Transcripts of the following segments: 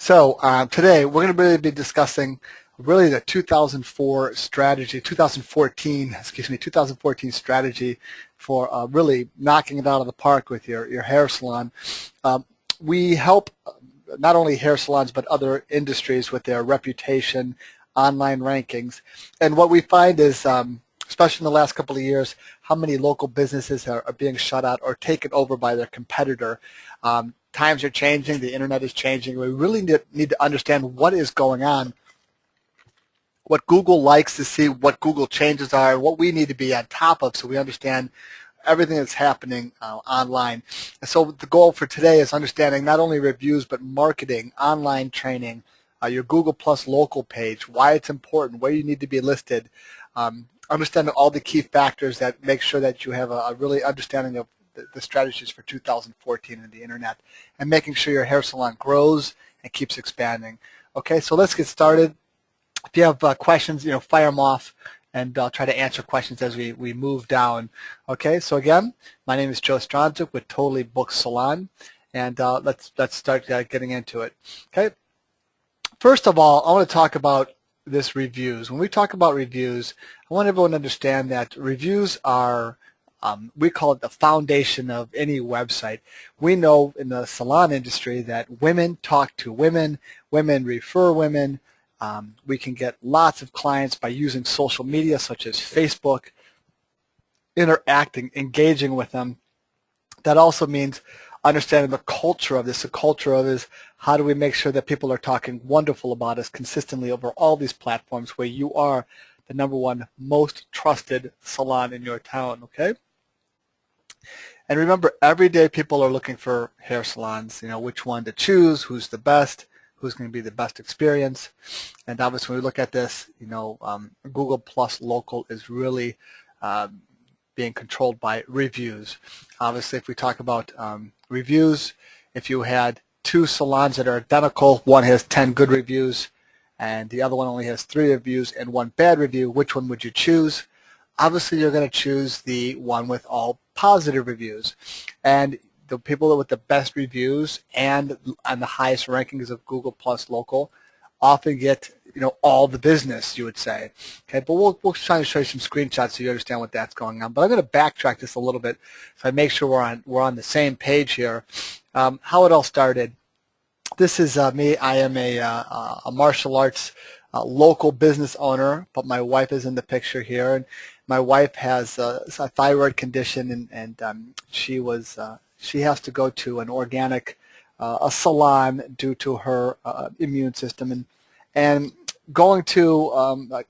Today we're going to really be discussing really the 2014 strategy for really knocking it out of the park with your hair salon. We help not only hair salons but other industries with their reputation, online rankings, and what we find is, especially in the last couple of years, how many local businesses are being shut out or taken over by their competitor. Times are changing, the internet is changing. We really need to understand what is going on, what Google likes to see, what Google changes are, what we need to be on top of so we understand everything that's happening online. And so the goal for today is understanding not only reviews but marketing, online training, your Google Plus local page, why it's important, where you need to be listed, understanding all the key factors that make sure that you have a really understanding of the strategies for 2014 in the internet, and making sure your hair salon grows and keeps expanding. Okay, so let's get started. If you have questions, fire them off, and I'll try to answer questions as we move down. Okay, so again, my name is Joe Stronzik with Totally Booked Salon, and let's start getting into it. Okay, first of all, I want to talk about this reviews. When we talk about reviews, I want everyone to understand that reviews are we call it the foundation of any website. We know in the salon industry that women talk to women, women refer women. We can get lots of clients by using social media such as Facebook, interacting, engaging with them. That also means understanding the culture of this. The culture of is how do we make sure that people are talking wonderful about us consistently over all these platforms where you are the #1 most trusted salon in your town, okay? And remember, every day people are looking for hair salons, which one to choose, who's the best, who's going to be the best experience. And obviously when we look at this, Google Plus Local is really being controlled by reviews. Obviously, if we talk about reviews, if you had two salons that are identical, one has 10 good reviews and the other one only has 3 reviews and 1 bad review, which one would you choose? Obviously, you're going to choose the one with all positive reviews. And the people with the best reviews and the highest rankings of Google Plus Local often get, all the business, you would say. Okay, but we'll try to show you some screenshots so you understand what that's going on. But I'm going to backtrack this a little bit so I make sure we're on the same page here. How it all started. This is me. I am a martial arts local business owner, but my wife is in the picture here, and my wife has a thyroid condition, and she has to go to an organic a salon due to her immune system, and going to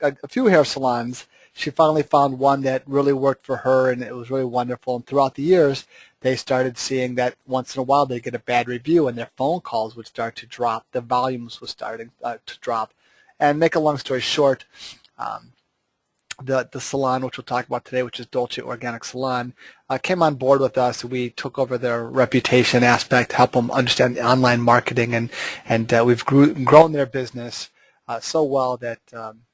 a few hair salons, she finally found one that really worked for her, and it was really wonderful. And throughout the years, they started seeing that once in a while they get a bad review, and their phone calls would start to drop. The volumes was starting to drop. And make a long story short, the salon, which we'll talk about today, which is Dolce Organic Salon, came on board with us. We took over their reputation aspect, help them understand the online marketing, and we've grown their business so well that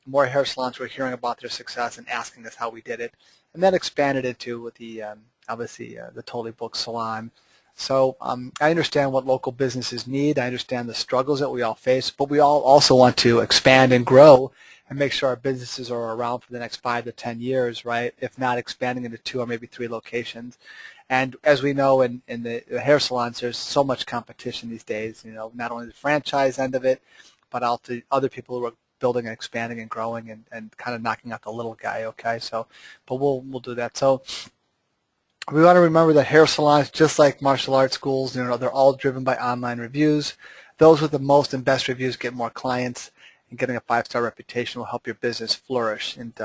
more hair salons were hearing about their success and asking us how we did it, and that expanded into the obviously the Totally Booked Salon. So I understand what local businesses need. I understand the struggles that we all face, but we all also want to expand and grow and make sure our businesses are around for the next 5 to 10 years, right? If not expanding into 2 or maybe 3 locations. And as we know in the hair salons, there's so much competition these days, not only the franchise end of it, but also other people who are building and expanding and growing and kind of knocking out the little guy, okay? So, but we'll do that. So we want to remember that hair salons, just like martial arts schools, they're all driven by online reviews. Those with the most and best reviews get more clients, and getting a 5-star reputation will help your business flourish. And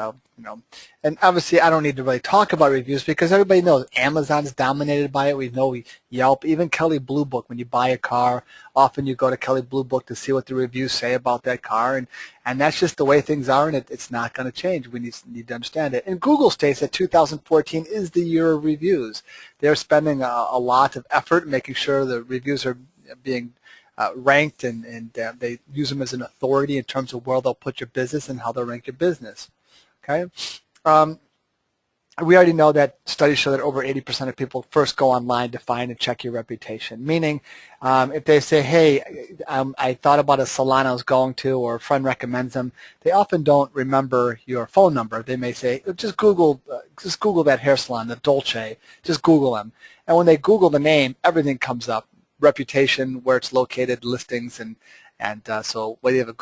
and obviously I don't need to really talk about reviews because everybody knows Amazon is dominated by it. We know Yelp, even Kelley Blue Book. When you buy a car, often you go to Kelley Blue Book to see what the reviews say about that car, and that's just the way things are, and it's not going to change. We need to understand it. And Google states that 2014 is the year of reviews. They're spending a lot of effort making sure the reviews are being ranked, and they use them as an authority in terms of where they'll put your business and how they'll rank your business. Okay, we already know that studies show that over 80% of people first go online to find and check your reputation. Meaning, if they say, "Hey, I thought about a salon I was going to, or a friend recommends them, they often don't remember your phone number. They may say, just Google that hair salon, the Dolce. Just Google them. And when they Google the name, everything comes up: reputation, where it's located, listings, and so whether you have a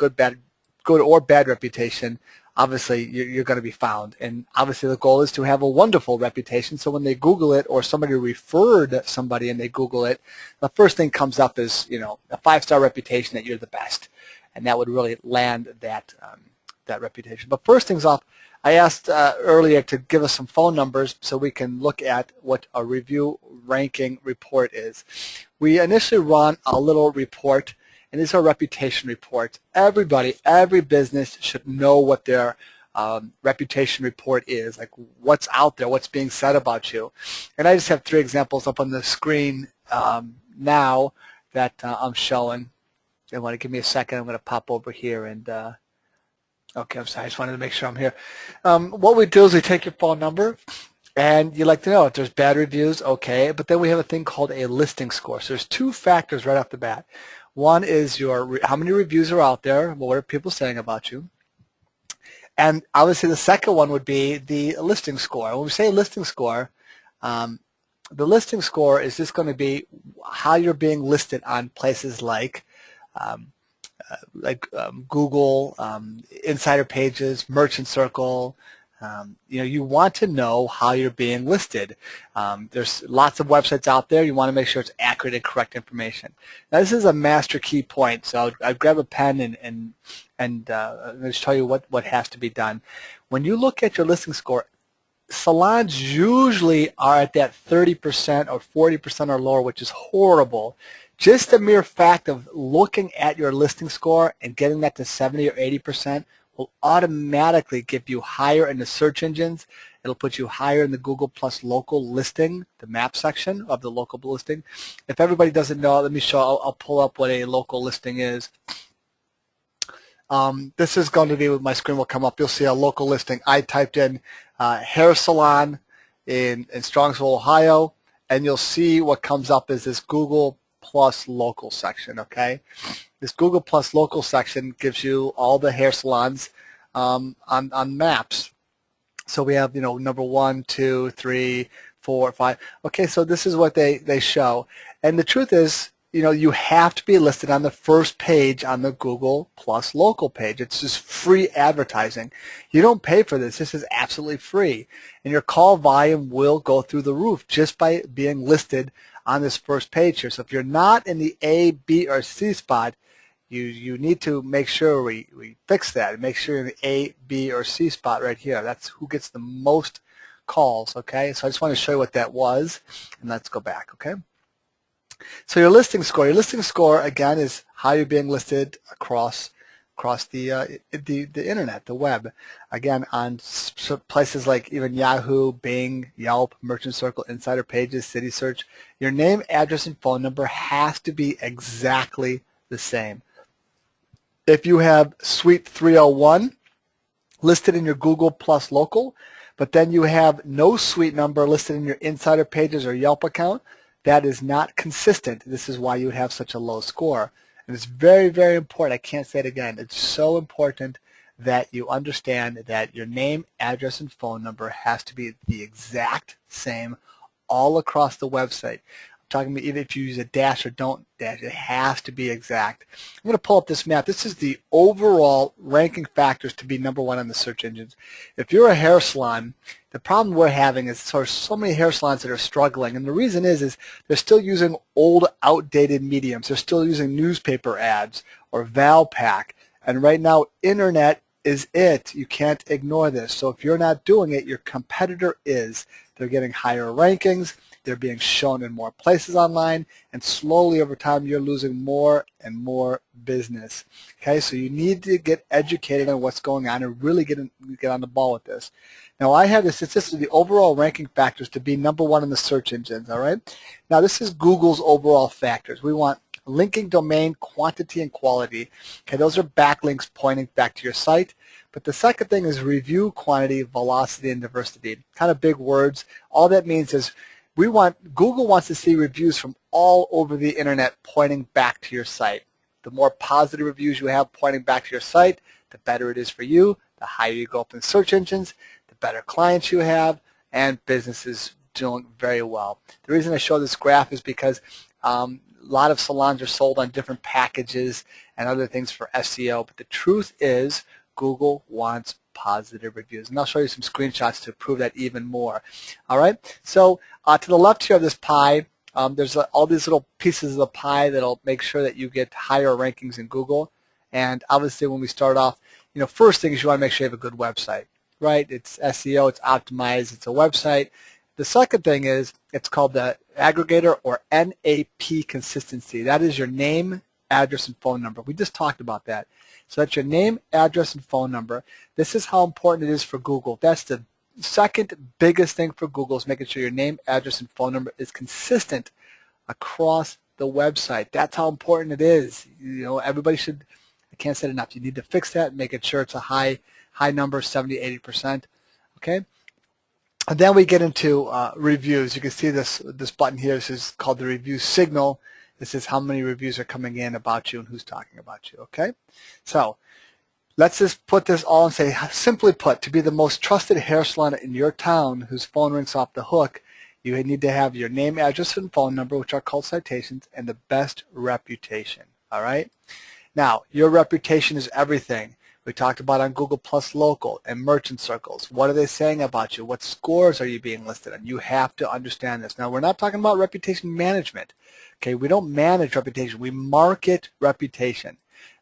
good or bad reputation, obviously you're going to be found. And obviously the goal is to have a wonderful reputation, so when they Google it, or somebody referred somebody and they Google it, the first thing comes up is, you know, a 5-star reputation that you're the best, and that would really land that that reputation. But first things off, I asked earlier to give us some phone numbers so we can look at what a review ranking report is. We initially run a little report, and these are reputation reports. Everybody, every business should know what their reputation report is, like what's out there, what's being said about you. And I just have 3 examples up on the screen now that I'm showing. They want to give me a second. I'm going to pop over here and okay, I'm sorry. I just wanted to make sure I'm here. What we do is we take your phone number, and you like to know if there's bad reviews, okay, but then we have a thing called a listing score. So there's 2 factors right off the bat. One is how many reviews are out there, what are people saying about you, and obviously the second one would be the listing score. When we say listing score, the listing score is just going to be how you're being listed on places like Google, Insider Pages, Merchant Circle. You know, you want to know how you're being listed. There's lots of websites out there. You want to make sure it's accurate and correct information. Now, this is a master key point, so I'll grab a pen and just tell you what has to be done. When you look at your listing score, salons usually are at that 30% or 40% or lower, which is horrible. Just the mere fact of looking at your listing score and getting that to 70 or 80% will automatically give you higher in the search engines. It'll put you higher in the Google Plus local listing, the map section of the local listing. If everybody doesn't know, let me show. I'll pull up what a local listing is. This is going to be, my screen will come up. You'll see a local listing. I typed in hair salon in Strongsville, Ohio, and you'll see what comes up is this Google Plus local section, okay? This Google Plus local section gives you all the hair salons on maps. So we have, you know, number 1, 2, 3, 4, 5. Okay, so this is what they show. And the truth is, you know, you have to be listed on the first page on the Google Plus local page. It's just free advertising. You don't pay for this. This is absolutely free. And your call volume will go through the roof just by being listed on this first page here. So if you're not in the A, B, or C spot, you need to make sure we fix that and make sure you're in the A, B, or C spot right here. That's who gets the most calls, okay? So I just want to show you what that was, and let's go back, okay? So your listing score again is how you're being listed across the internet, the web. Again, on places like even Yahoo, Bing, Yelp, Merchant Circle, Insider Pages, City Search, your name, address, and phone number has to be exactly the same. If you have Suite 301 listed in your Google Plus local, but then you have no suite number listed in your Insider Pages or Yelp account, that is not consistent. This is why you have such a low score. And it's very, very important. I can't say it again. It's so important that you understand that your name, address, and phone number has to be the exact same all across the website. I'm talking about even if you use a dash or don't dash, it has to be exact. I'm going to pull up this map. This is the overall ranking factors to be number 1 on the search engines. If you're a hair salon, the problem we're having is so many hair salons that are struggling, and the reason is they're still using old, outdated mediums. They're still using newspaper ads or Valpak, and right now, internet is it. You can't ignore this. So if you're not doing it, your competitor is. They're getting higher rankings. They're being shown in more places online, and slowly over time, you're losing more and more business. Okay, so you need to get educated on what's going on and really get on the ball with this. Now, I have this. This is the overall ranking factors to be number 1 in the search engines. All right. Now, this is Google's overall factors. We want linking domain quantity and quality. Okay, those are backlinks pointing back to your site. But the second thing is review quantity, velocity, and diversity. Kind of big words. All that means is Google wants to see reviews from all over the internet pointing back to your site. The more positive reviews you have pointing back to your site, the better it is for you. The higher you go up in search engines, the better clients you have, and businesses doing very well. The reason I show this graph is because a lot of salons are sold on different packages and other things for SEO, but the truth is Google wants positive reviews. And I'll show you some screenshots to prove that even more. All right, so to the left here of this pie, there's all these little pieces of the pie that'll make sure that you get higher rankings in Google. And obviously when we start off, first thing is you want to make sure you have a good website, right? It's SEO, it's optimized, it's a website. The second thing is it's called the aggregator or NAP consistency. That is your name, address, and phone number. We just talked about that. So that's your name, address, and phone number. This is how important it is for Google. That's the second biggest thing for Google, is making sure your name, address, and phone number is consistent across the website. That's how important it is. Everybody should, I can't say it enough, you need to fix that, making sure it's a high number, 70–80%. Okay? And then we get into reviews. You can see this button here. This is called the review signal. This is how many reviews are coming in about you and who's talking about you, okay? So let's just put this all and say, simply put, to be the most trusted hair salon in your town whose phone rings off the hook, you need to have your name, address, and phone number, which are called citations, and the best reputation, all right? Now, your reputation is everything. We talked about on Google Plus Local and Merchant Circles. What are they saying about you? What scores are you being listed on? You have to understand this. Now, we're not talking about reputation management. Okay, we don't manage reputation. We market reputation.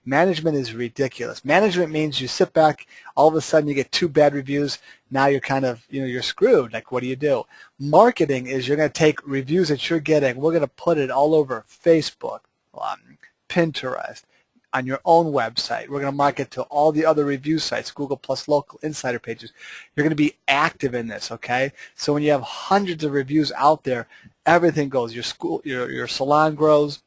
Management is ridiculous. Management means you sit back, all of a sudden you get 2 bad reviews. Now you're kind of, you're screwed. Like, what do? Marketing is you're going to take reviews that you're getting. We're going to put it all over Facebook, Pinterest, on your own website. We're going to market to all the other review sites, Google Plus Local, Insider pages. You're going to be active in this, okay? So when you have hundreds of reviews out there, everything goes. Your salon grows.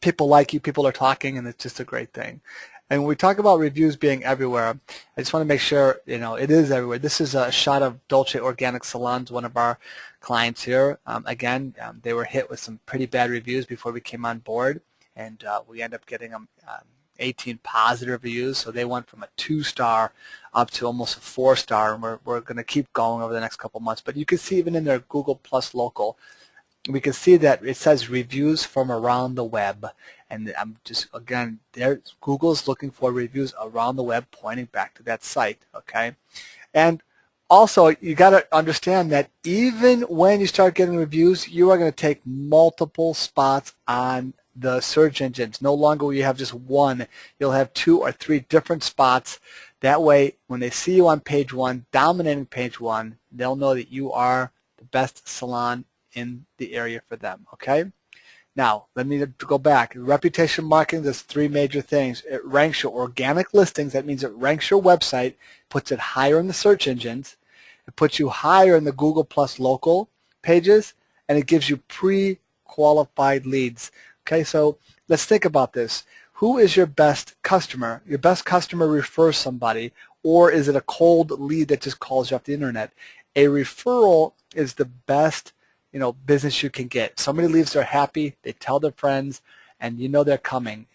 People like you. People are talking, and it's just a great thing. And when we talk about reviews being everywhere, I just want to make sure, it is everywhere. This is a shot of Dolce Organic Salons, one of our clients here. Again, they were hit with some pretty bad reviews before we came on board. And we end up getting them 18 positive reviews, so they went from a 2-star up to almost a 4-star, and we're going to keep going over the next couple months. But you can see even in their Google Plus Local, we can see that it says reviews from around the web, and I'm just, again, Google's looking for reviews around the web pointing back to that site, okay? And also, you got to understand that even when you start getting reviews, you are going to take multiple spots on the search engines. No longer will you have just one. You'll have 2 or 3 different spots. That way, when they see you on page 1, dominating page 1, they'll know that you are the best salon in the area for them, okay? Now, let me go back. Reputation marketing does 3 major things. It ranks your organic listings. That means it ranks your website, puts it higher in the search engines. It puts you higher in the Google Plus Local pages, and it gives you pre-qualified leads. Okay, so let's think about this. Who is your best customer? Your best customer refers somebody, or is it a cold lead that just calls you off the internet? A referral is the best, business you can get. Somebody leaves there happy, they tell their friends, and they're coming,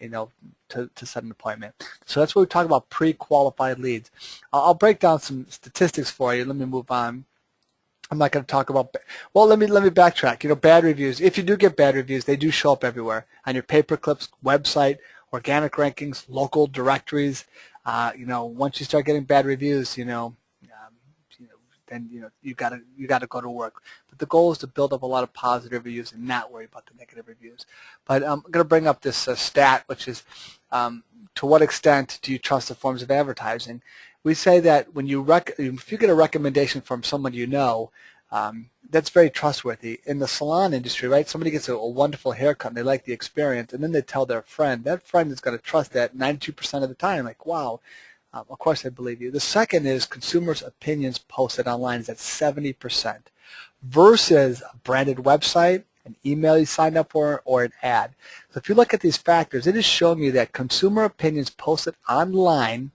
to set an appointment. So that's what we talk about, pre-qualified leads. I'll break down some statistics for you. Let me move on. I'm not going to talk about, well, let me backtrack. Bad reviews. If you do get bad reviews, they do show up everywhere. On your pay-per-clips, website, organic rankings, local directories. Once you start getting bad reviews, then you got to go to work. But the goal is to build up a lot of positive reviews and not worry about the negative reviews. But I'm going to bring up this stat, which is to what extent do you trust the forms of advertising? We say that when if you get a recommendation from someone that's very trustworthy. In the salon industry, right, somebody gets a wonderful haircut and they like the experience, and then they tell their friend. That friend is going to trust that 92% of the time, like, wow, of course I believe you. The second is consumers' opinions posted online is at 70% versus a branded website, an email you signed up for, or an ad. So if you look at these factors, it is showing you that consumer opinions posted online,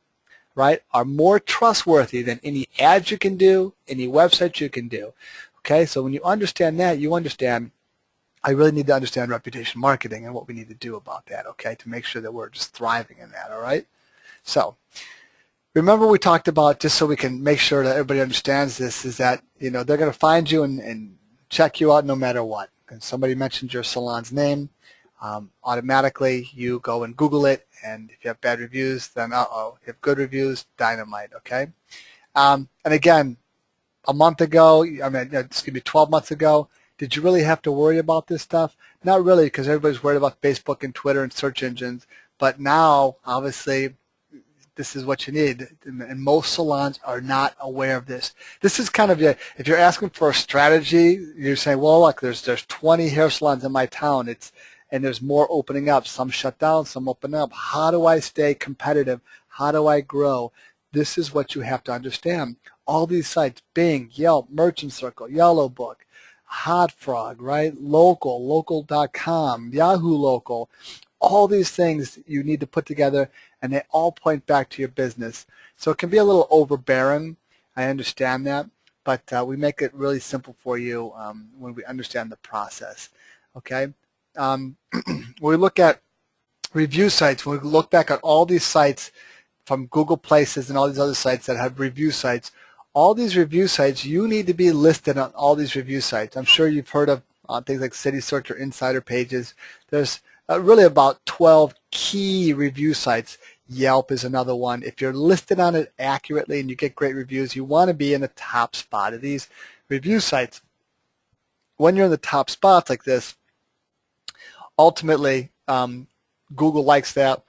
right, are more trustworthy than any ads you can do, any website you can do. Okay, so when you understand that, you understand I really need to understand reputation marketing and what we need to do about that, okay, to make sure that we're just thriving in that, all right? So remember we talked about, just so we can make sure that everybody understands this, is that, you know, they're going to find you and check you out no matter what. And somebody mentioned your salon's name, automatically you go and Google it, and if you have bad reviews, then uh-oh. If you have good reviews, dynamite, okay? And again, a month ago, I mean, it's going to be 12 months ago, did you really have to worry about this stuff? Not really, because everybody's worried about Facebook and Twitter and search engines. But now, obviously, this is what you need. And most salons are not aware of this. This is kind of, if you're asking for a strategy, you're saying, well, look, there's 20 hair salons in my town. And there's more opening up. Some shut down, some open up. How do I stay competitive? How do I grow? This is what you have to understand. All these sites, Bing, Yelp, Merchant Circle, Yellow Book, Hot Frog, right? Local.com, Yahoo Local, all these things you need to put together, and they all point back to your business. So it can be a little overbearing. I understand that, but we make it really simple for you when we understand the process, okay? When we look at review sites, when we look back at all these sites from Google Places and all these other sites that have review sites, all these review sites, you need to be listed on all these review sites. I'm sure you've heard of things like City Search or Insider Pages. There's really about 12 key review sites. Yelp is another one. If you're listed on it accurately and you get great reviews, you want to be in the top spot of these review sites. When you're in the top spots like this, ultimately, Google likes that.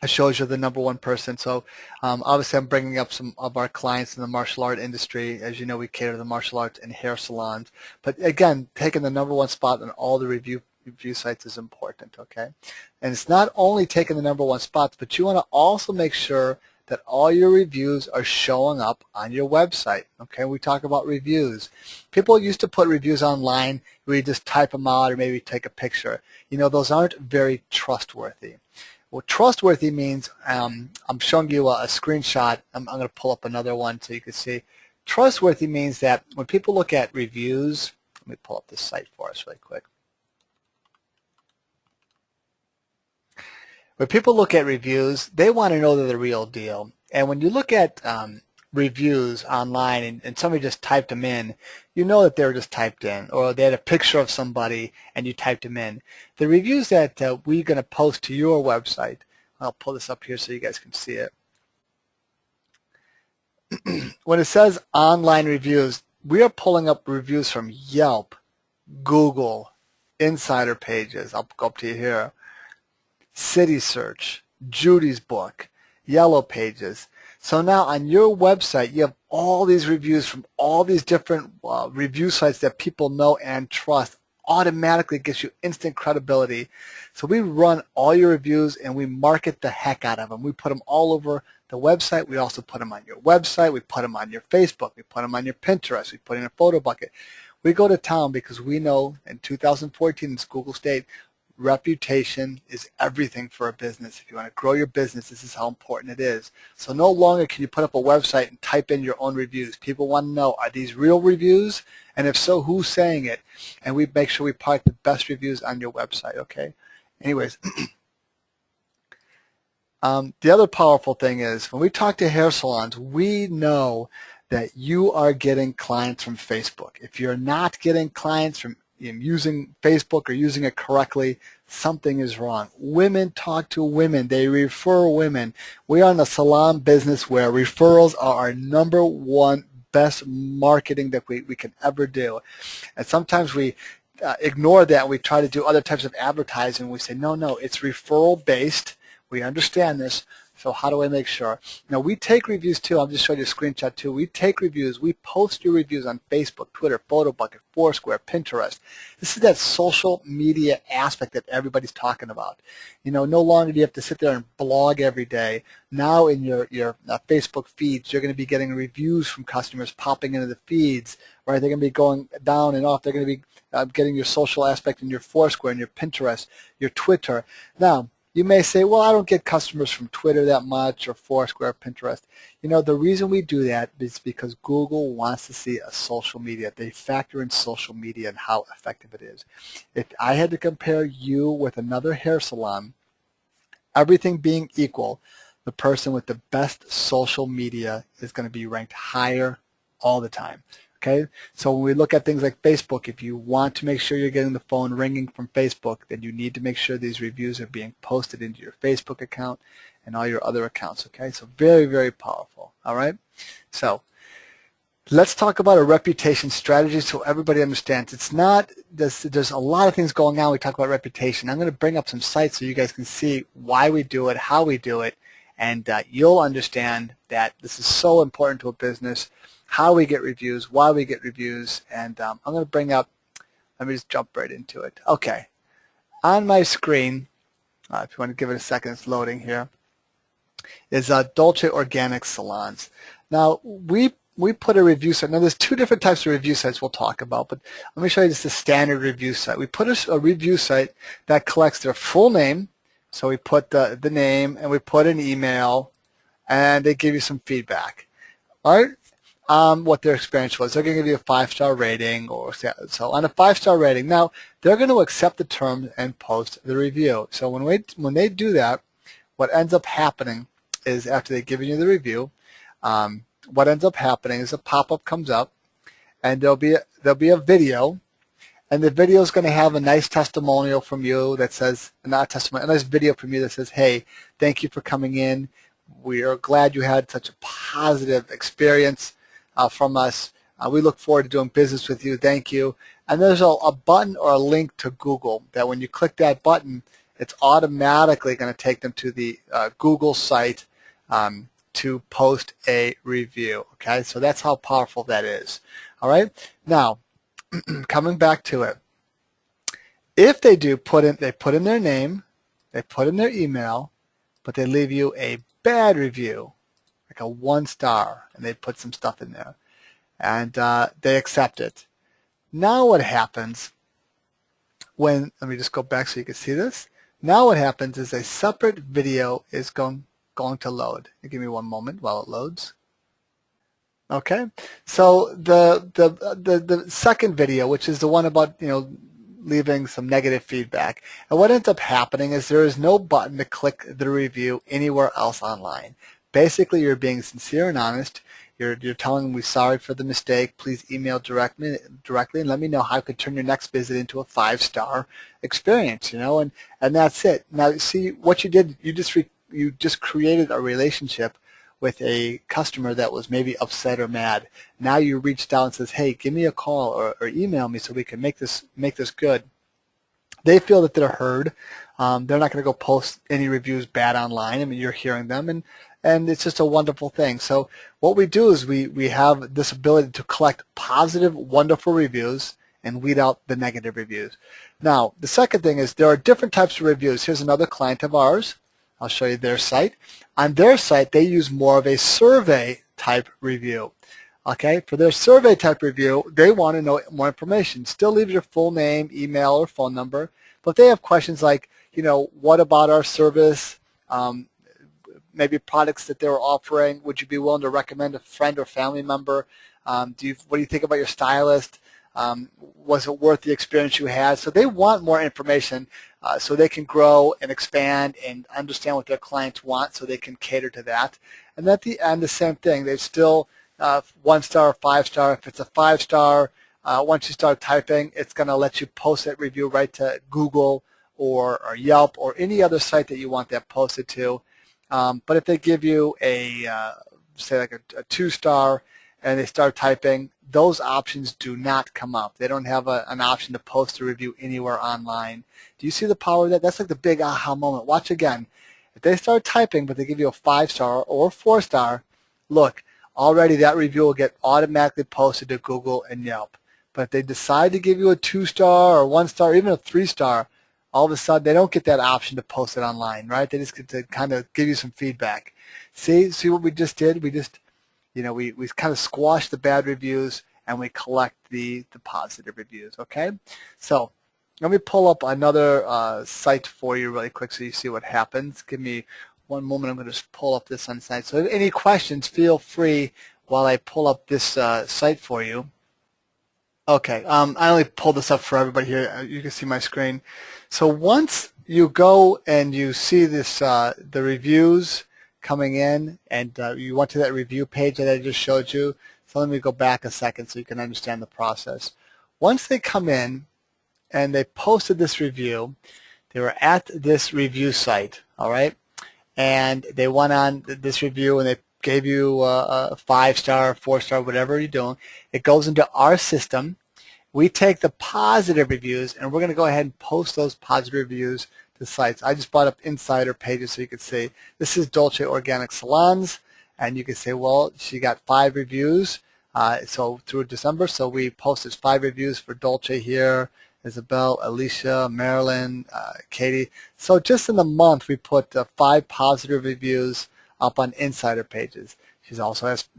It shows you the #1 person. So obviously I'm bringing up some of our clients in the martial art industry. As you know, we cater to the martial arts and hair salons. But again, taking the #1 spot on all the review sites is important, okay? And it's not only taking the #1 spots, but you want to also make sure that all your reviews are showing up on your website, okay? We talk about reviews. People used to put reviews online where you just type them out or maybe take a picture. You know, those aren't very trustworthy. What trustworthy means, I'm showing you a screenshot. I'm going to pull up another one so you can see. Trustworthy means that when people look at reviews, let me pull up this site for us really quick. When people look at reviews, they want to know they're the real deal. And when you look at reviews online and somebody just typed them in, you know that they were just typed in, or they had a picture of somebody and you typed them in. The reviews that we're going to post to your website, I'll pull this up here so you guys can see it. When it says online reviews, we are pulling up reviews from Yelp, Google, Insider Pages, I'll go up to you here, City Search, Judy's Book, Yellow Pages. So now on your website, you have all these reviews from all these different review sites that people know and trust. Automatically gives you instant credibility. So we run all your reviews and we market the heck out of them. We put them all over the website. We also put them on your website. We put them on your Facebook. We put them on your Pinterest. We put in a photo bucket. We go to town because we know in 2014, as Google State, reputation is everything for a business. If you want to grow your business, this is how important it is. So no longer can you put up a website and type in your own reviews. People want to know, are these real reviews? And if so, who's saying it? And we make sure we park the best reviews on your website, okay? Anyways, the other powerful thing is when we talk to hair salons, we know that you are getting clients from Facebook. If you're not getting clients from using Facebook or using it correctly, something is wrong. Women talk to women. They refer women. We are in a salon business where referrals are our #1 best marketing that we can ever do. And sometimes we ignore that and we try to do other types of advertising. We say, no, it's referral based. We understand this. So how do I make sure? Now, we take reviews too. I'll just show you a screenshot too. We take reviews. We post your reviews on Facebook, Twitter, PhotoBucket, Foursquare, Pinterest. This is that social media aspect that everybody's talking about. You know, no longer do you have to sit there and blog every day. Now in your Facebook feeds, you're going to be getting reviews from customers popping into the feeds, right? They're going to be going down and off. They're going to be getting your social aspect in your Foursquare and your Pinterest, your Twitter. Now, You may say, well, I don't get customers from Twitter that much or Foursquare, Pinterest. You know, the reason we do that is because Google wants to see a social media. They factor in social media and how effective it is. If I had to compare you with another hair salon, everything being equal, the person with the best social media is going to be ranked higher all the time. Okay, so when we look at things like Facebook, if you want to make sure you're getting the phone ringing from Facebook, then you need to make sure these reviews are being posted into your Facebook account and all your other accounts. Okay, so very, very powerful. All right, so let's talk about a reputation strategy so everybody understands. It's not, there's a lot of things going on. We talk about reputation. I'm going to bring up some sites so you guys can see why we do it, how we do it, and you'll understand that this is so important to a business, how we get reviews, why we get reviews, and I'm going to bring up, let me just jump right into it. Okay, on my screen, if you want to give it a second, it's loading here, is Dolce Organic Salons. Now, we put a review site. Now, there's two different types of review sites we'll talk about, but let me show you just the standard review site. We put a review site that collects their full name, so we put the name, and we put an email, and they give you some feedback. All right? What their experience was. They're going to give you a 5-star rating, or so on a 5-star rating. Now, they're going to accept the terms and post the review. So when they do that, what ends up happening is after they've given you the review, what ends up happening is a pop-up comes up, and there'll be a video, and the video is going to have a nice testimonial from you that says, not a testimonial, a nice video from you that says, hey, thank you for coming in. We are glad you had such a positive experience from us. We look forward to doing business with you. Thank you. And there's a button or a link to Google that when you click that button, it's automatically going to take them to the Google site to post a review. Okay, so that's how powerful that is. All right. Now, coming back to it, if they do put in their name, they put in their email, but they leave you a bad review, like a 1-star, and they put some stuff in there, and they accept it. Now what happens when, let me just go back so you can see this. Now what happens is a separate video is going to load. Give me one moment while it loads. Okay, so the second video, which is the one about, you know, leaving some negative feedback, and what ends up happening is there is no button to click the review anywhere else online. Basically, you're being sincere and honest. You're telling them we're sorry for the mistake. Please email directly and let me know how I could turn your next visit into a 5-star experience. You know, and that's it. Now, see what you did. You just created a relationship with a customer that was maybe upset or mad. Now you reached out and says, hey, give me a call or email me so we can make this good. They feel that they're heard. They're not going to go post any reviews bad online. I mean, you're hearing them, and it's just a wonderful thing. So what we do is we have this ability to collect positive, wonderful reviews and weed out the negative reviews. Now, the second thing is there are different types of reviews. Here's another client of ours. I'll show you their site. On their site, they use more of a survey type review. Okay, for their survey type review, they want to know more information. Still leave your full name, email, or phone number, but they have questions like, you know, what about our service? Maybe products that they were offering. Would you be willing to recommend a friend or family member? What do you think about your stylist? Was it worth the experience you had? So they want more information so they can grow and expand and understand what their clients want so they can cater to that. And at the end, the same thing. They still 1-star or 5-star. If it's a 5-star, once you start typing, it's going to let you post that review right to Google or Yelp or any other site that you want that posted to. But if they give you a, say like a 2-star and they start typing, those options do not come up. They don't have an option to post a review anywhere online. Do you see the power of that? That's like the big aha moment. Watch again. If they start typing but they give you a 5-star or a 4-star, look, already that review will get automatically posted to Google and Yelp. But if they decide to give you a 2-star or 1-star, even a 3-star, all of a sudden they don't get that option to post it online, right? They just get to kind of give you some feedback. See what we just did? We just, you know, we kind of squash the bad reviews and we collect the positive reviews, okay? So Let me pull up another site for you really quick so you see what happens. Give me one moment. I'm going to just pull up this on site. So if any questions, feel free while I pull up this site for you. Okay, I only pulled this up for everybody here. You can see my screen. So once you go and you see this, the reviews coming in, and you went to that review page that I just showed you. So let me go back a second so you can understand the process. Once they come in and they posted this review, they were at this review site, all right, and they went on this review and they gave you a 5-star, 4-star, whatever you're doing. It goes into our system. We take the positive reviews and we're going to go ahead and post those positive reviews to sites. I just brought up insider pages so you can see this is Dolce Organic Salons, and you can say, well, she got 5 reviews so through December, so we posted 5 reviews for Dolce here, Isabel, Alicia, Marilyn, Katie. So just in the month we put 5 positive reviews up on insider pages. She also has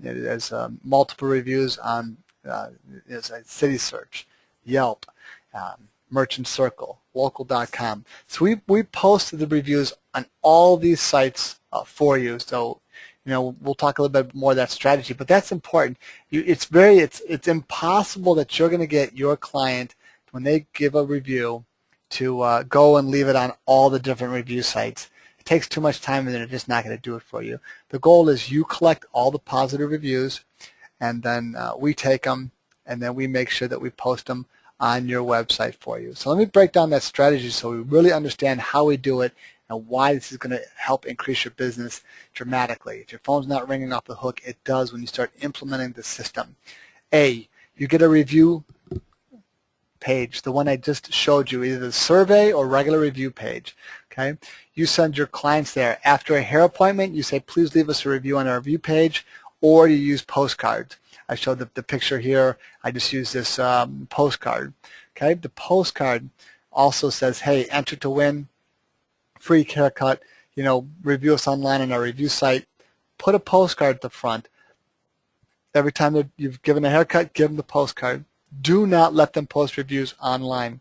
multiple reviews on City Search, Yelp, Merchant Circle, Local.com. So we posted the reviews on all these sites for you. So we'll talk a little bit more of that strategy, but that's important. It's impossible that you're going to get your client, when they give a review, to go and leave it on all the different review sites. It takes too much time and they're just not going to do it for you. The goal is you collect all the positive reviews, and then we take them and then we make sure that we post them on your website for you. So let me break down that strategy so we really understand how we do it and why this is going to help increase your business dramatically. If your phone's not ringing off the hook, it does when you start implementing the system. A, you get a review page, the one I just showed you, either the survey or regular review page. Okay, you send your clients there. After a hair appointment, you say, please leave us a review on our review page, or you use postcards. I showed the picture here. I just used this postcard. Okay, the postcard also says, hey, enter to win free haircut. Review us online on our review site. Put a postcard at the front. Every time that you've given a haircut, give them the postcard. Do not let them post reviews online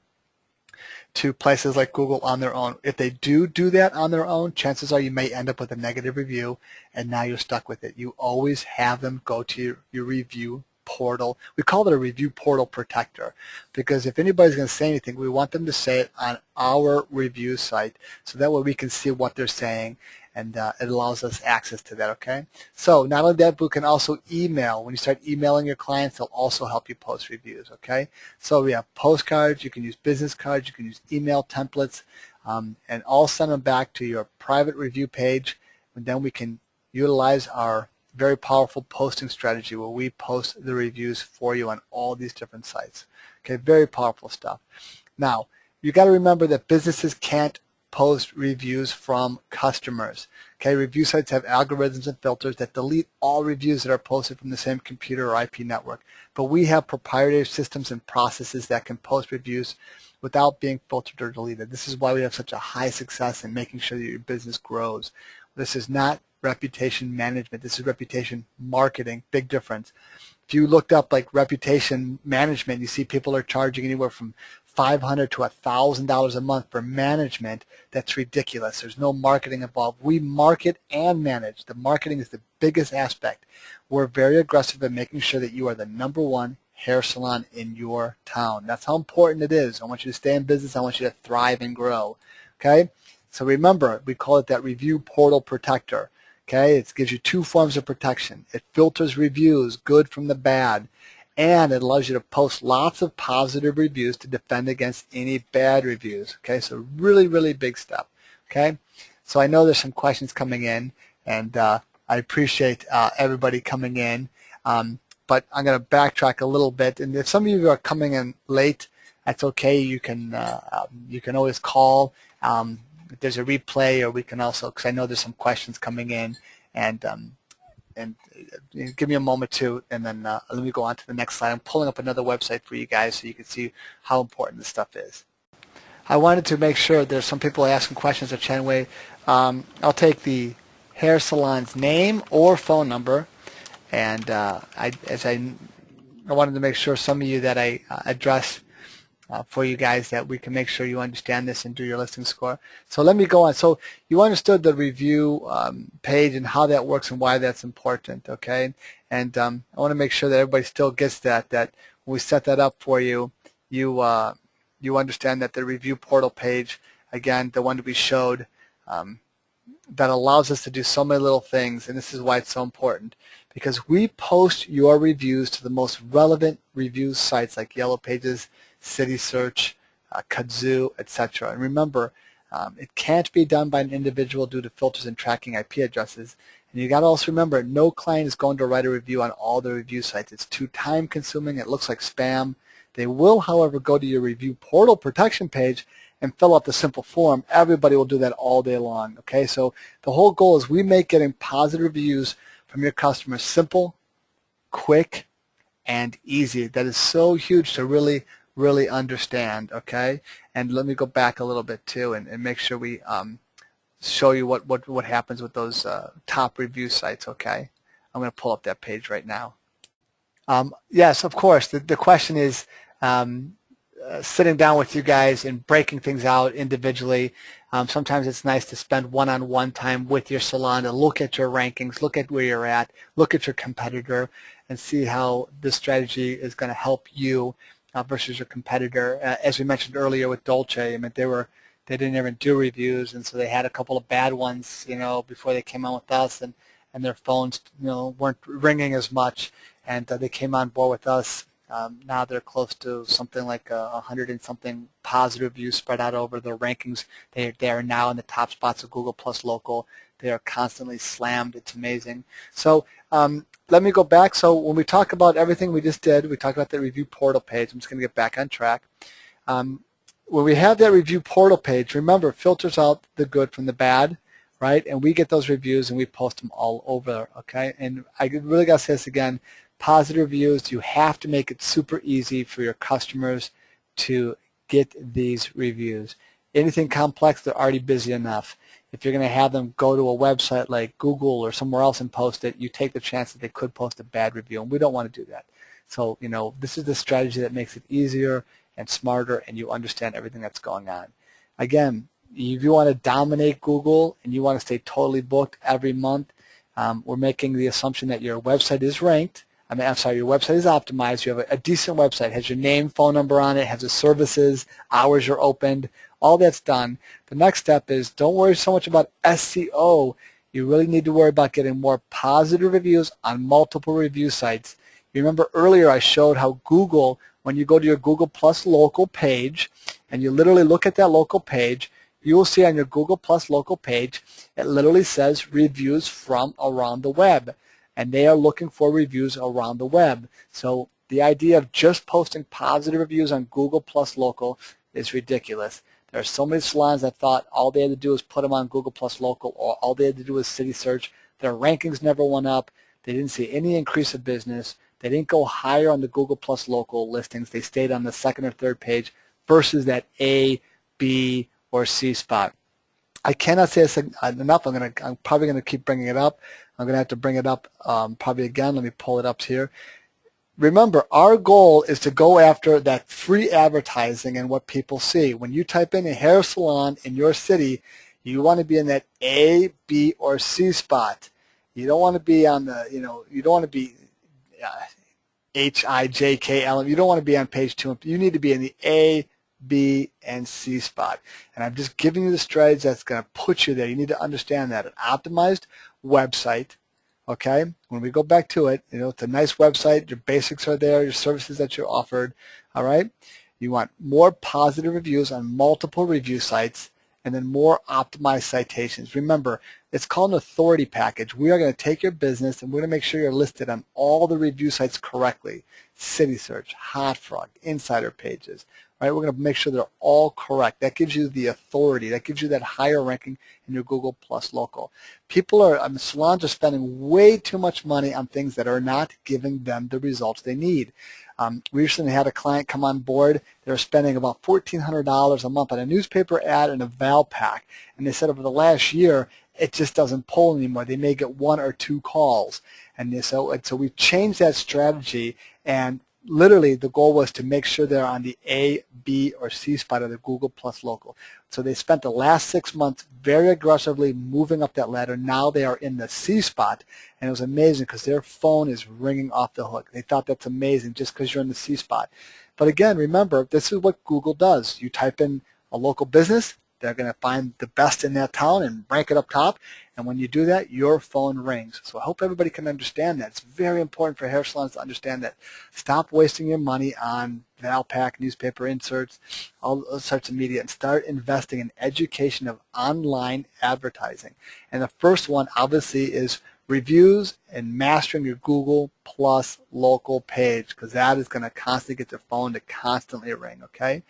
to places like Google on their own. If they do that on their own, chances are you may end up with a negative review, and now you're stuck with it. You always have them go to your review portal. We call it a review portal protector, because if anybody's going to say anything, we want them to say it on our review site, so that way we can see what they're saying, and it allows us access to that. Okay, so not only that, but we can also email. When you start emailing your clients, they'll also help you post reviews. Okay, so we have postcards, you can use business cards, you can use email templates, and all send them back to your private review page, and then we can utilize our very powerful posting strategy where we post the reviews for you on all these different sites. Okay, very powerful stuff. Now, you got to remember that businesses can't post reviews from customers. Okay, review sites have algorithms and filters that delete all reviews that are posted from the same computer or IP network. But we have proprietary systems and processes that can post reviews without being filtered or deleted. This is why we have such a high success in making sure that your business grows. This is not reputation management. This is reputation marketing. Big difference. If you looked up like reputation management, you see people are charging anywhere from $500 to $1,000 a month for management. That's ridiculous. There's no marketing involved. We market and manage. The marketing is the biggest aspect. We're very aggressive in making sure that you are the #1 hair salon in your town. That's how important it is. I want you to stay in business. I want you to thrive and grow. Okay? So remember, we call it that review portal protector. Okay? It gives you 2 forms of protection. It filters reviews, good from the bad, and it allows you to post lots of positive reviews to defend against any bad reviews. Okay? So really, really big step. Okay? So I know there's some questions coming in, and I appreciate everybody coming in. But I'm going to backtrack a little bit. And if some of you are coming in late, that's okay. You can always call. If there's a replay, or we can also, because I know there's some questions coming in, and give me a moment too, and then let me go on to the next slide. I'm pulling up another website for you guys so you can see how important this stuff is. I wanted to make sure there's some people asking questions at Chenway. I'll take the hair salon's name or phone number, and I wanted to make sure some of you that I address for you guys, that we can make sure you understand this and do your listing score. So let me go on. So you understood the review page and how that works and why that's important, okay? And I want to make sure that everybody still gets that when we set that up for you, you understand that the review portal page, again, the one that we showed, that allows us to do so many little things, and this is why it's so important, because we post your reviews to the most relevant review sites like Yellow Pages, City Search, Kazoo, etc. And remember, it can't be done by an individual due to filters and tracking IP addresses. And you got to also remember, no client is going to write a review on all the review sites. It's too time-consuming. It looks like spam. They will, however, go to your review portal protection page and fill out the simple form. Everybody will do that all day long. Okay, so the whole goal is we make getting positive reviews from your customers simple, quick, and easy. That is so huge to really understand. Okay, and let me go back a little bit too and make sure we show you what happens with those top review sites. Okay, I'm going to pull up that page right now. Yes, of course. The question is sitting down with you guys and breaking things out individually. Sometimes it's nice to spend one-on-one time with your salon to look at your rankings, look at where you're at, look at your competitor, and see how this strategy is going to help you versus your competitor. As we mentioned earlier with Dolce, I mean, they didn't even do reviews, and so they had a couple of bad ones, before they came on with us, and their phones, weren't ringing as much, and they came on board with us. Now they're close to something like 100 and something positive reviews spread out over their rankings. They are now in the top spots of Google Plus Local. They are constantly slammed. It's amazing. So let me go back. So when we talk about everything we just did, we talked about the review portal page. I'm just going to get back on track. When we have that review portal page, remember, it filters out the good from the bad, right? And we get those reviews and we post them all over, okay? And I really got to say this again. Positive reviews, you have to make it super easy for your customers to get these reviews. Anything complex, they're already busy enough. If you're going to have them go to a website like Google or somewhere else and post it, you take the chance that they could post a bad review, and we don't want to do that. So, this is the strategy that makes it easier and smarter, and you understand everything that's going on. Again, if you want to dominate Google and you want to stay totally booked every month, we're making the assumption that your website is ranked. Your website is optimized. You have a decent website. It has your name, phone number on it, has the services, hours you're opened. All that's done. The next step is don't worry so much about SEO. You really need to worry about getting more positive reviews on multiple review sites. You remember earlier I showed how Google, when you go to your Google Plus Local page and you literally look at that local page, you will see on your Google Plus Local page, it literally says reviews from around the web. And they are looking for reviews around the web. So the idea of just posting positive reviews on Google Plus Local is ridiculous. There are so many salons that thought all they had to do was put them on Google Plus Local, or all they had to do was City Search. Their rankings never went up. They didn't see any increase of business. They didn't go higher on the Google Plus Local listings. They stayed on the second or third page versus that A, B, or C spot. I cannot say this enough. I'm probably going to keep bringing it up. I'm going to have to bring it up probably again. Let me pull it up here. Remember, our goal is to go after that free advertising and what people see. When you type in a hair salon in your city, you want to be in that A, B, or C spot. You don't want to be on the, you don't want to be H-I-J-K-L. You don't want to be on page 2. You need to be in the A, B, and C spot. And I'm just giving you the strategy that's going to put you there. You need to understand that. An optimized website, okay? When we go back to it, it's a nice website. Your basics are there, your services that you're offered, all right? You want more positive reviews on multiple review sites and then more optimized citations. Remember, it's called an authority package. We are going to take your business and we're going to make sure you're listed on all the review sites correctly. City Search, Hot Frog, Insider Pages, right? We're going to make sure they're all correct. That gives you the authority. That gives you that higher ranking in your Google Plus Local. Salons are spending way too much money on things that are not giving them the results they need. We recently had a client come on board. They were spending about $1,400 a month on a newspaper ad and a Val pack. And they said over the last year, it just doesn't pull anymore. They may get 1 or 2 calls. And so we changed that strategy, and literally the goal was to make sure they're on the A, B, or C spot of the Google Plus Local. So they spent the last 6 months very aggressively moving up that ladder. Now they are in the C spot, and it was amazing because their phone is ringing off the hook. They thought that's amazing just because you're in the C spot. But again, remember, this is what Google does. You type in a local business, they're going to find the best in that town and rank it up top. And when you do that, your phone rings. So I hope everybody can understand that. It's very important for hair salons to understand that. Stop wasting your money on Valpak, newspaper inserts, all those sorts of media, and start investing in education of online advertising. And the first one, obviously, is reviews and mastering your Google Plus local page, because that is going to constantly get your phone to constantly ring, okay?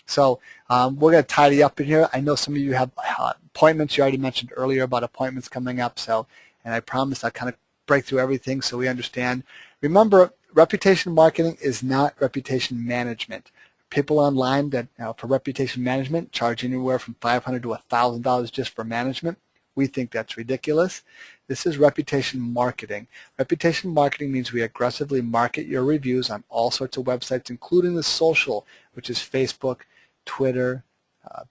So we're going to tidy up in here. I know some of you have appointments. You already mentioned earlier about appointments coming up, so, and I promise I'll kind of break through everything so we understand. Remember, reputation marketing is not reputation management. People online that for reputation management charge anywhere from $500 to $1,000 just for management. We think that's ridiculous. This is reputation marketing. Reputation marketing means we aggressively market your reviews on all sorts of websites, including the social, which is Facebook, Twitter,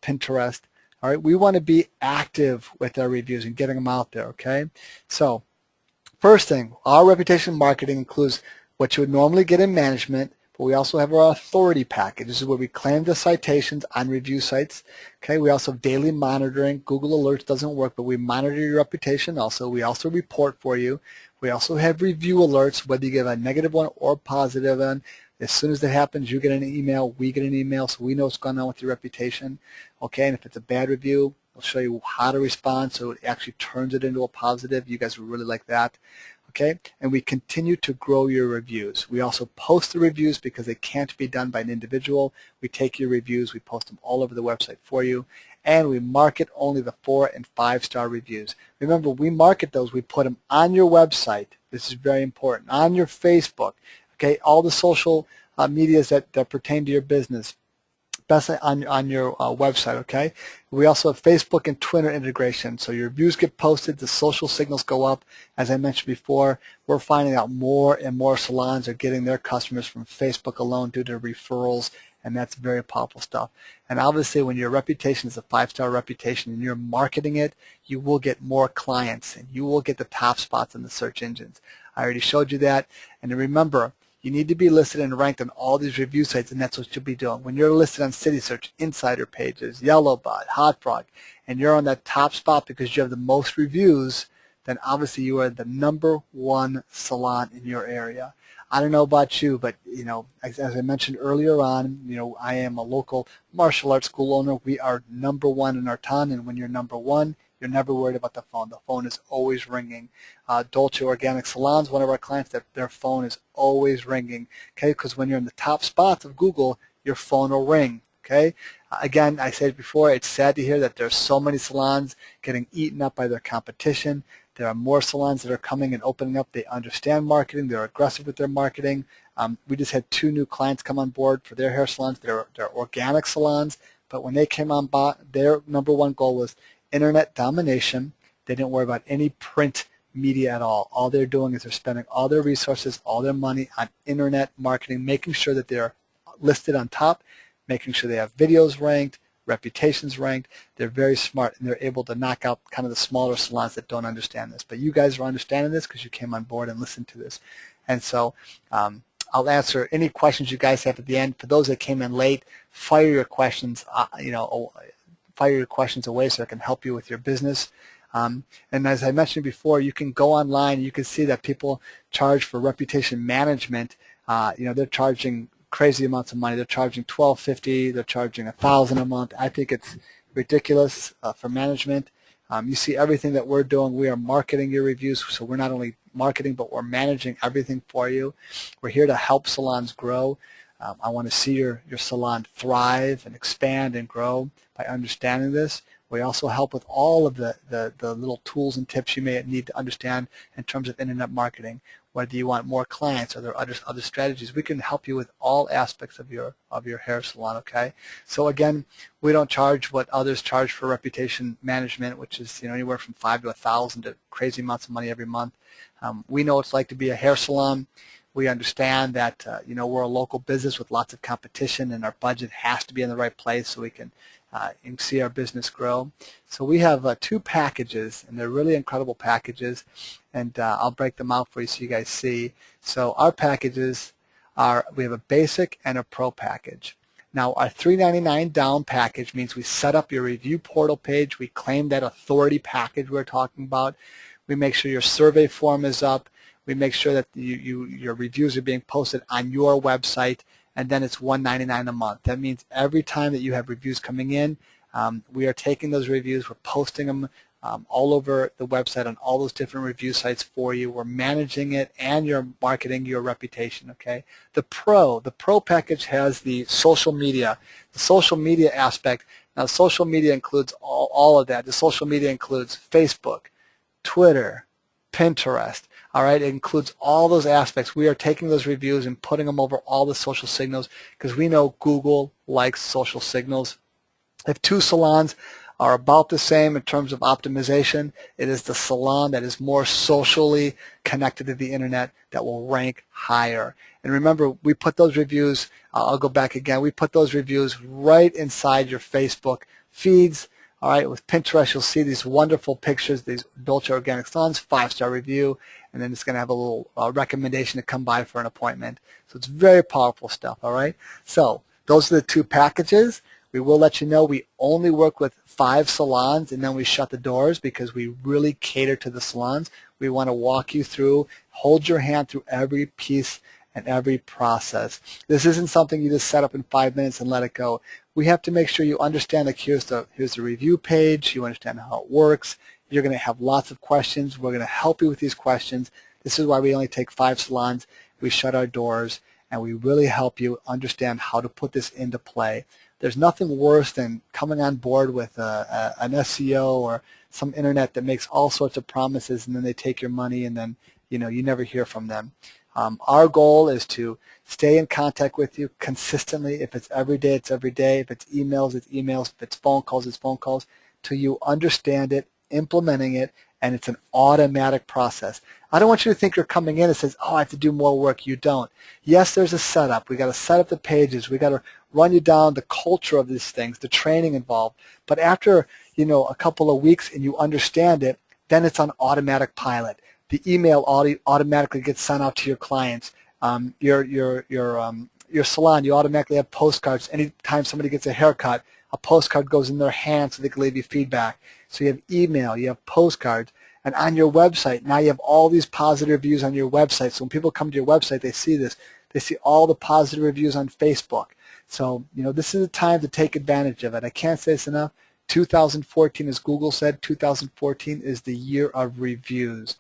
Pinterest. All right, we want to be active with our reviews and getting them out there, okay? So first thing, our reputation marketing includes what you would normally get in management, but we also have our authority package. This is where we claim the citations on review sites. Okay, we also have daily monitoring. Google Alerts doesn't work, but we monitor your reputation also. We also report for you. We also have review alerts, whether you get a negative one or positive one. As soon as that happens, you get an email, we get an email, so we know what's going on with your reputation. Okay, and if it's a bad review, we'll show you how to respond so it actually turns it into a positive. You guys will really like that. Okay, and we continue to grow your reviews. We also post the reviews because they can't be done by an individual. We take your reviews, we post them all over the website for you, and we market only the 4- and 5-star reviews. Remember, we market those, we put them on your website. This is very important. On your Facebook, okay, all the social medias that pertain to your business. Best on your website, okay? We also have Facebook and Twitter integration, so your reviews get posted, the social signals go up. As I mentioned before, we're finding out more and more salons are getting their customers from Facebook alone due to referrals, and that's very powerful stuff. And obviously, when your reputation is a 5-star reputation and you're marketing it, you will get more clients, and you will get the top spots in the search engines. I already showed you that, and remember, you need to be listed and ranked on all these review sites, and that's what you'll be doing. When you're listed on City Search, Insider Pages, Yellowbot, Hot Frog, and you're on that top spot because you have the most reviews, then obviously you are the #1 salon in your area. I don't know about you, but as I mentioned earlier on, I am a local martial arts school owner. We are #1 in our town, and when you're #1, you're never worried about the phone. The phone is always ringing. Dolce Organic Salons, one of our clients, their phone is always ringing, okay? Because when you're in the top spots of Google, your phone will ring, okay? Again, I said before, it's sad to hear that there's so many salons getting eaten up by their competition. There are more salons that are coming and opening up. They understand marketing. They're aggressive with their marketing. We just had 2 new clients come on board for their hair salons. They're organic salons, but when they came on board, their #1 goal was internet domination. They didn't worry about any print media at all. All they're doing is they're spending all their resources, all their money on internet marketing, making sure that they're listed on top, making sure they have videos ranked, reputations ranked. They're very smart, and they're able to knock out kind of the smaller salons that don't understand this. But you guys are understanding this because you came on board and listened to this. And so I'll answer any questions you guys have at the end. For those that came in late, fire your questions, fire your questions away so I can help you with your business. And as I mentioned before, you can go online. You can see that people charge for reputation management. They're charging crazy amounts of money. They're charging $1,250. They're charging $1,000 a month. I think it's ridiculous for management. You see everything that we're doing. We are marketing your reviews, so we're not only marketing, but we're managing everything for you. We're here to help salons grow. I want to see your salon thrive and expand and grow by understanding this. We also help with all of the little tools and tips you may need to understand in terms of internet marketing. Whether you want more clients or there are other strategies, we can help you with all aspects of your hair salon, okay? So again, we don't charge what others charge for reputation management, which is anywhere from $5,000 to $1,000 to crazy amounts of money every month. We know what it's like to be a hair salon. We understand that we're a local business with lots of competition, and our budget has to be in the right place so we can see our business grow. So we have 2 packages, and they're really incredible packages, and I'll break them out for you so you guys see. So our packages we have a basic and a pro package. Now our $3.99 down package means we set up your review portal page, we claim that authority package we're talking about, we make sure your survey form is up, we make sure that your reviews are being posted on your website, and then it's $1.99 a month. That means every time that you have reviews coming in, we are taking those reviews, we're posting them all over the website on all those different review sites for you. We're managing it, and you're marketing your reputation, okay? The Pro package has the social media aspect. Now, social media includes all of that. The social media includes Facebook, Twitter, Pinterest. All right, it includes all those aspects. We are taking those reviews and putting them over all the social signals because we know Google likes social signals. If 2 salons are about the same in terms of optimization, it is the salon that is more socially connected to the internet that will rank higher. And remember, we put those reviews, I'll go back again, we put those reviews right inside your Facebook feeds. All right, with Pinterest, you'll see these wonderful pictures, these Dolce Organic salons, 5-star review, and then it's going to have a little recommendation to come by for an appointment. So it's very powerful stuff, all right? So those are the 2 packages. We will let you know we only work with 5 salons, and then we shut the doors because we really cater to the salons. We want to walk you through, hold your hand through every piece and every process. This isn't something you just set up in 5 minutes and let it go. We have to make sure you understand, like, here's the review page, you understand how it works. You're going to have lots of questions. We're going to help you with these questions. This is why we only take 5 salons. We shut our doors, and we really help you understand how to put this into play. There's nothing worse than coming on board with an SEO or some internet that makes all sorts of promises, and then they take your money, and then you never hear from them. Our goal is to stay in contact with you consistently. If it's every day, it's every day. If it's emails, it's emails. If it's phone calls, it's phone calls, till you understand it, implementing it, and it's an automatic process. I don't want you to think you're coming in and says, oh, I have to do more work. You don't. Yes, there's a setup. We got to set up the pages. We got to run you down the culture of these things, the training involved. But after a couple of weeks and you understand it, then it's on automatic pilot. The email automatically gets sent out to your clients. Your salon, you automatically have postcards. Anytime somebody gets a haircut, a postcard goes in their hand so they can leave you feedback. So you have email, you have postcards, and on your website, now you have all these positive reviews on your website. So when people come to your website, they see this. They see all the positive reviews on Facebook. So, this is the time to take advantage of it. I can't say this enough. 2014, as Google said, 2014 is the year of reviews.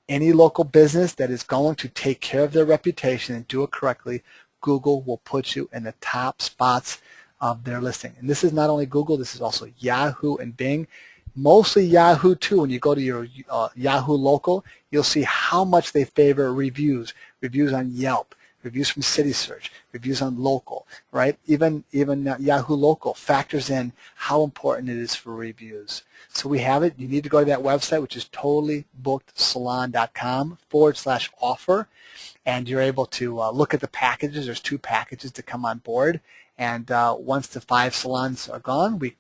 Any local business that is going to take care of their reputation and do it correctly, Google will put you in the top spots of their listing. And this is not only Google, this is also Yahoo and Bing. Mostly Yahoo too. When you go to your Yahoo local, you'll see how much they favor reviews on Yelp, reviews from CitySearch, reviews on local, right? Even Yahoo local factors in how important it is for reviews. So we have it. You need to go to that website, which is totallybookedsalon.com/offer, and you're able to look at the packages. There's 2 packages to come on board, and once the 5 salons are gone, we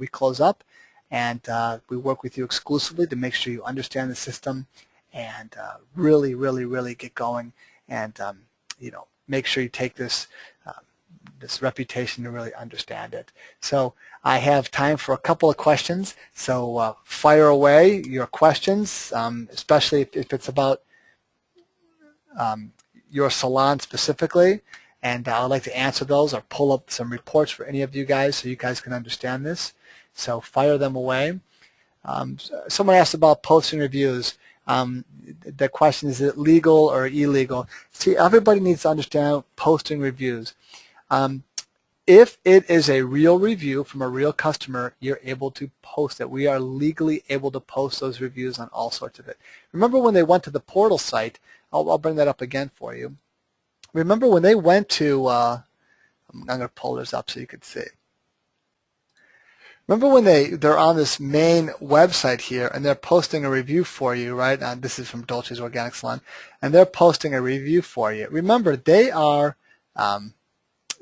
close up, and we work with you exclusively to make sure you understand the system and really, really, really get going, and make sure you take this reputation to really understand it. So I have time for a couple of questions. So fire away your questions, especially if it's about your salon specifically. And I'd like to answer those or pull up some reports for any of you guys so you guys can understand this. So fire them away. Someone asked about posting reviews. The question is it legal or illegal? See, everybody needs to understand posting reviews. If it is a real review from a real customer, you're able to post it. We are legally able to post those reviews on all sorts of it. Remember when they went to the portal site, I'll bring that up again for you. Remember when they went to, I'm going to pull this up so you can see. Remember when they're on this main website here and they're posting a review for you, right? This is from Dolce's Organic Salon, and they're posting a review for you. Remember, they are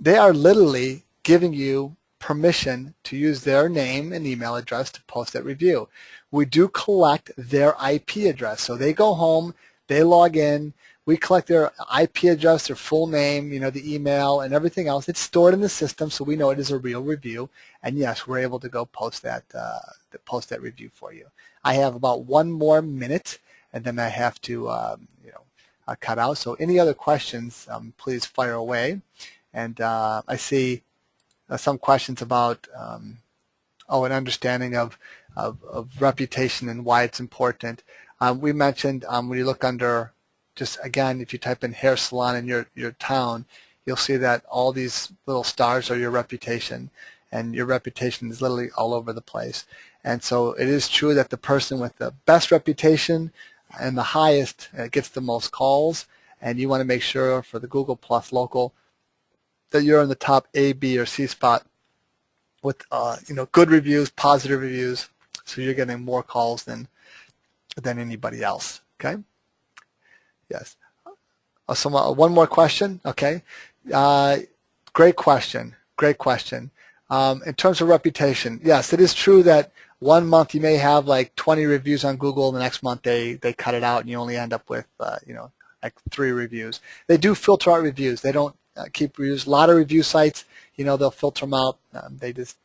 literally giving you permission to use their name and email address to post that review. We do collect their IP address. So they go home, they log in, we collect their IP address, their full name, the email and everything else. It's stored in the system so we know it is a real review. And yes, we're able to go post that review for you. I have about 1 more minute and then I have to cut out. So any other questions, please fire away. And I see some questions about an understanding of reputation and why it's important. We mentioned when you look under, just again, if you type in hair salon in your town, you'll see that all these little stars are your reputation, and your reputation is literally all over the place. And so it is true that the person with the best reputation and the highest gets the most calls, and you want to make sure for the Google Plus Local that you're in the top A, B, or C spot with good reviews, positive reviews, so you're getting more calls than anybody else. Okay. Yes. So one more question. Okay. Great question. Great question. In terms of reputation, yes, it is true that 1 month you may have like 20 reviews on Google. The next month they cut it out and you only end up with like 3 reviews. They do filter out reviews. They don't keep reviews. A lot of review sites, they'll filter them out. They just,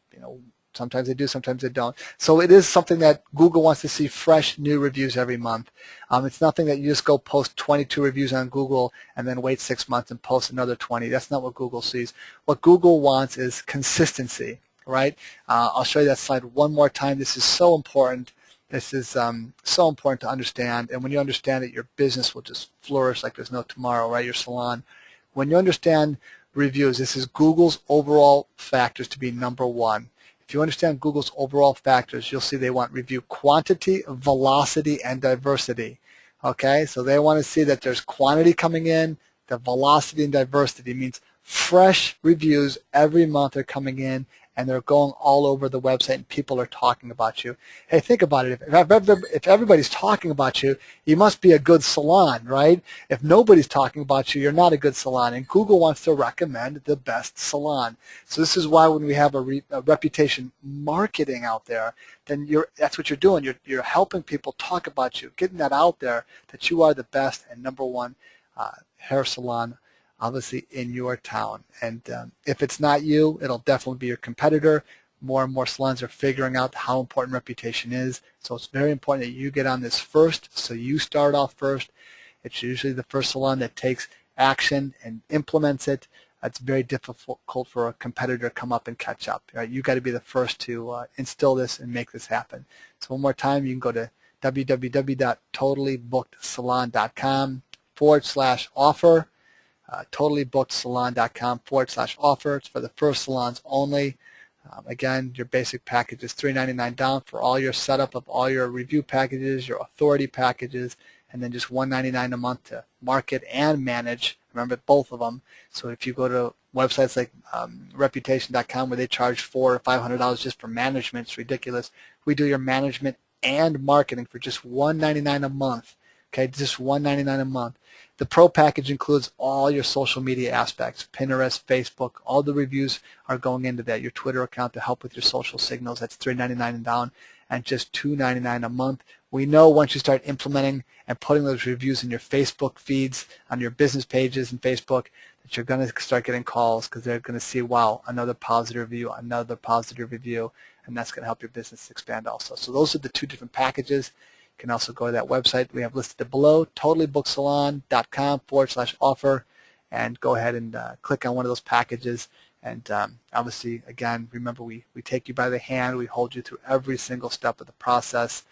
sometimes they do, sometimes they don't. So it is something that Google wants to see fresh, new reviews every month. It's nothing that you just go post 22 reviews on Google and then wait 6 months and post another 20. That's not what Google sees. What Google wants is consistency, right? I'll show you that slide one more time. This is so important. This is so important to understand. And when you understand it, your business will just flourish like there's no tomorrow, right? Your salon. When you understand reviews, this is Google's overall factors to be number 1. If you understand Google's overall factors, you'll see they want review quantity, velocity, and diversity. Okay, so they want to see that there's quantity coming in. The velocity and diversity means fresh reviews every month are coming in, and they're going all over the website, and people are talking about you. Hey, think about it. If everybody's talking about you, you must be a good salon, right? If nobody's talking about you, you're not a good salon, and Google wants to recommend the best salon. So this is why when we have a reputation marketing out there, then that's what you're doing. You're helping people talk about you, getting that out there that you are the best and number 1 hair salon, obviously in your town. And if it's not you, it'll definitely be your competitor. More and more salons are figuring out how important reputation is. So it's very important that you get on this first, so you start off first. It's usually the first salon that takes action and implements it. It's very difficult for a competitor to come up and catch up. Right? You got to be the first to instill this and make this happen. So one more time, you can go to www.totallybookedsalon.com/offer. TotallyBookedSalon.com/offer. It's for the first salons only. Again, your basic package is $3.99 down for all your setup of all your review packages, your authority packages, and then just $1.99 a month to market and manage. Remember, both of them. So if you go to websites like Reputation.com where they charge $400 or $500 just for management, it's ridiculous. We do your management and marketing for just $1.99 a month. Okay, just $1.99 a month. The Pro package includes all your social media aspects, Pinterest, Facebook, all the reviews are going into that. Your Twitter account to help with your social signals, that's $3.99 and down, and just $2.99 a month. We know once you start implementing and putting those reviews in your Facebook feeds, on your business pages in Facebook, that you're going to start getting calls because they're going to see, wow, another positive review, and that's going to help your business expand also. So those are the 2 different packages. You can also go to that website we have listed below, TotallyBookedSalon.com/offer, and go ahead and click on one of those packages. And obviously, again, remember we take you by the hand. We hold you through every single step of the process.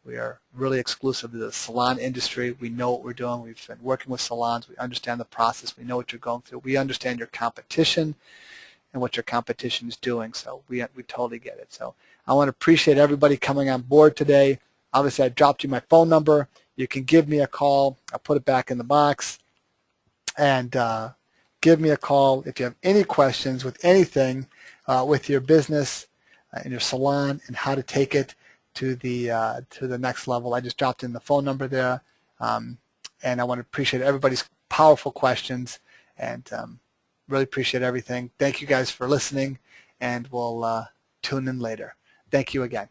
We are really exclusive to the salon industry. We know what we're doing. We've been working with salons. We understand the process. We know what you're going through. We understand your competition and what your competition is doing. So we totally get it. So I want to appreciate everybody coming on board today. Obviously, I dropped you my phone number. You can give me a call. I'll put it back in the box. And give me a call if you have any questions with anything with your business. in your salon and how to take it to the next level. I just dropped in the phone number there, and I want to appreciate everybody's powerful questions, and really appreciate everything. Thank you guys for listening, and we'll tune in later. Thank you again.